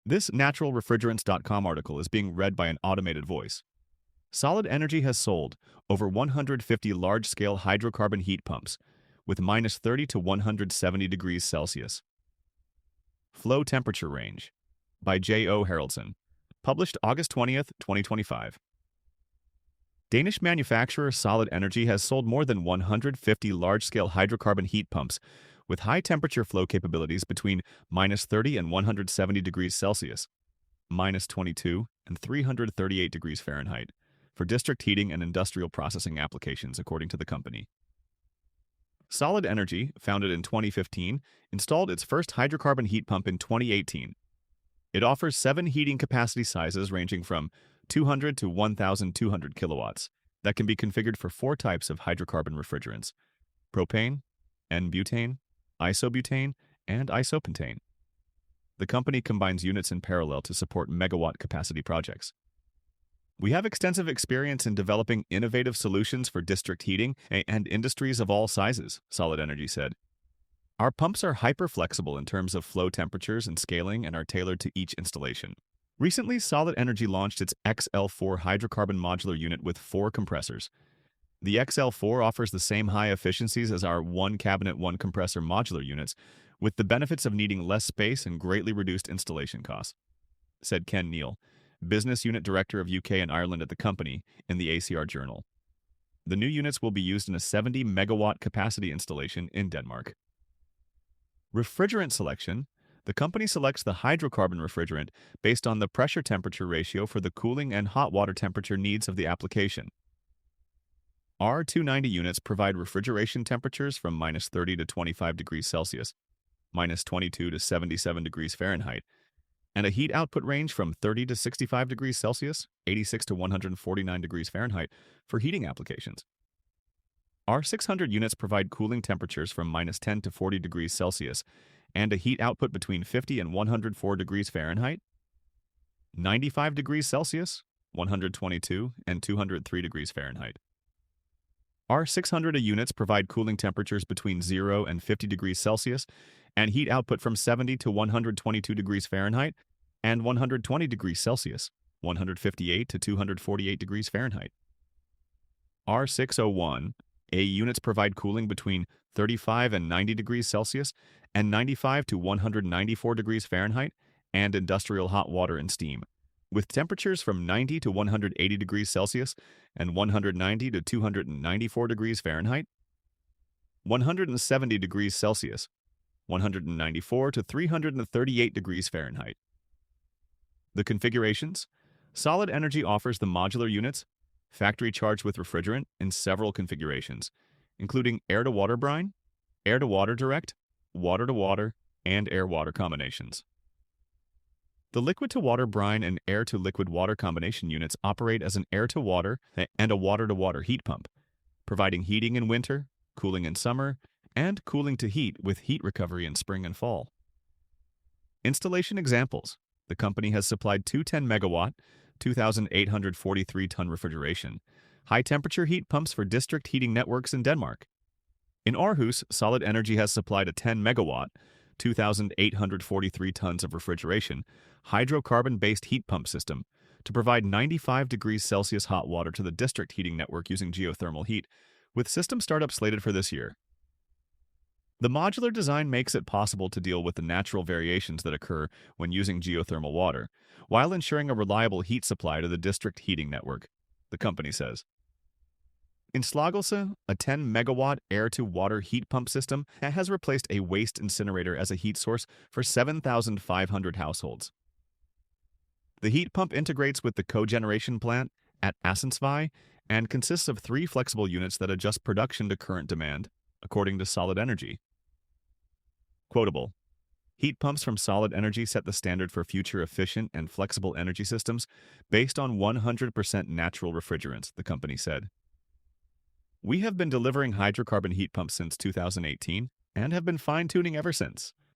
This naturalrefrigerants.com article is being read by an automated voice. Solid Energy has sold over 150 large-scale hydrocarbon heat pumps with minus 30 to 170 degrees Celsius. Flow Temperature Range by J.O. Haraldson, published August 20th, 2025. Danish manufacturer Solid Energy has sold more than 150 large-scale hydrocarbon heat pumps with high-temperature flow capabilities between minus 30 and 170 degrees Celsius, minus 22 and 338 degrees Fahrenheit, for district heating and industrial processing applications, according to the company. Solid Energy, founded in 2015, installed its first hydrocarbon heat pump in 2018. It offers 7 heating capacity sizes ranging from 200 to 1,200 kilowatts that can be configured for 4 types of hydrocarbon refrigerants: propane, N-butane, isobutane, and isopentane. The company combines units in parallel to support megawatt capacity projects. We have extensive experience in developing innovative solutions for district heating and industries of all sizes, Solid Energy said. Our pumps are hyper-flexible in terms of flow temperatures and scaling and are tailored to each installation. Recently, Solid Energy launched its XL4 hydrocarbon modular unit with 4 compressors. The XL4 offers the same high efficiencies as our 1-cabinet, 1-compressor modular units, with the benefits of needing less space and greatly reduced installation costs, said Ken Neal, Business Unit Director of UK and Ireland at the company, in the ACR Journal. The new units will be used in a 70-megawatt capacity installation in Denmark. Refrigerant selection. The company selects the hydrocarbon refrigerant based on the pressure-temperature ratio for the cooling and hot water temperature needs of the application. Our 290 units provide refrigeration temperatures from minus 30 to 25 degrees Celsius, minus 22 to 77 degrees Fahrenheit, and a heat output range from 30 to 65 degrees Celsius, 86 to 149 degrees Fahrenheit for heating applications. Our 600 units provide cooling temperatures from minus 10 to 40 degrees Celsius and a heat output between 50 and 104 degrees Fahrenheit, 95 degrees Celsius, 122 and 203 degrees Fahrenheit. Our 600 units provide cooling temperatures between 0 and 50 degrees Celsius and heat output from 70 to 122 degrees Fahrenheit and 120 degrees Celsius, 158 to 248 degrees Fahrenheit. Our 601 A units provide cooling between 35 and 90 degrees Celsius and 95 to 194 degrees Fahrenheit and industrial hot water and steam, with temperatures from 90 to 180 degrees Celsius and 190 to 294 degrees Fahrenheit, 170 degrees Celsius, 194 to 338 degrees Fahrenheit. The configurations. Solid Energy offers the modular units, factory charged with refrigerant, in several configurations, including air-to-water brine, air-to-water direct, water-to-water, and air-water combinations. The liquid-to-water brine and air-to-liquid water combination units operate as an air-to-water and a water-to-water heat pump, providing heating in winter, cooling in summer, and cooling to heat with heat recovery in spring and fall. Installation examples. The company has supplied 2 10-megawatt, 2,843-ton refrigeration, high-temperature heat pumps for district heating networks in Denmark. In Aarhus, Solid Energy has supplied a 10-megawatt, 2,843 tons of refrigeration, hydrocarbon-based heat pump system to provide 95 degrees Celsius hot water to the district heating network using geothermal heat, with system startup slated for this year. The modular design makes it possible to deal with the natural variations that occur when using geothermal water, while ensuring a reliable heat supply to the district heating network, the company says. In Slagelse, a 10-megawatt air-to-water heat pump system has replaced a waste incinerator as a heat source for 7,500 households. The heat pump integrates with the cogeneration plant at Assensvej and consists of 3 flexible units that adjust production to current demand, according to Solid Energy. Quotable: heat pumps from Solid Energy set the standard for future efficient and flexible energy systems based on 100% natural refrigerants, the company said. We have been delivering hydrocarbon heat pumps since 2018 and have been fine-tuning ever since.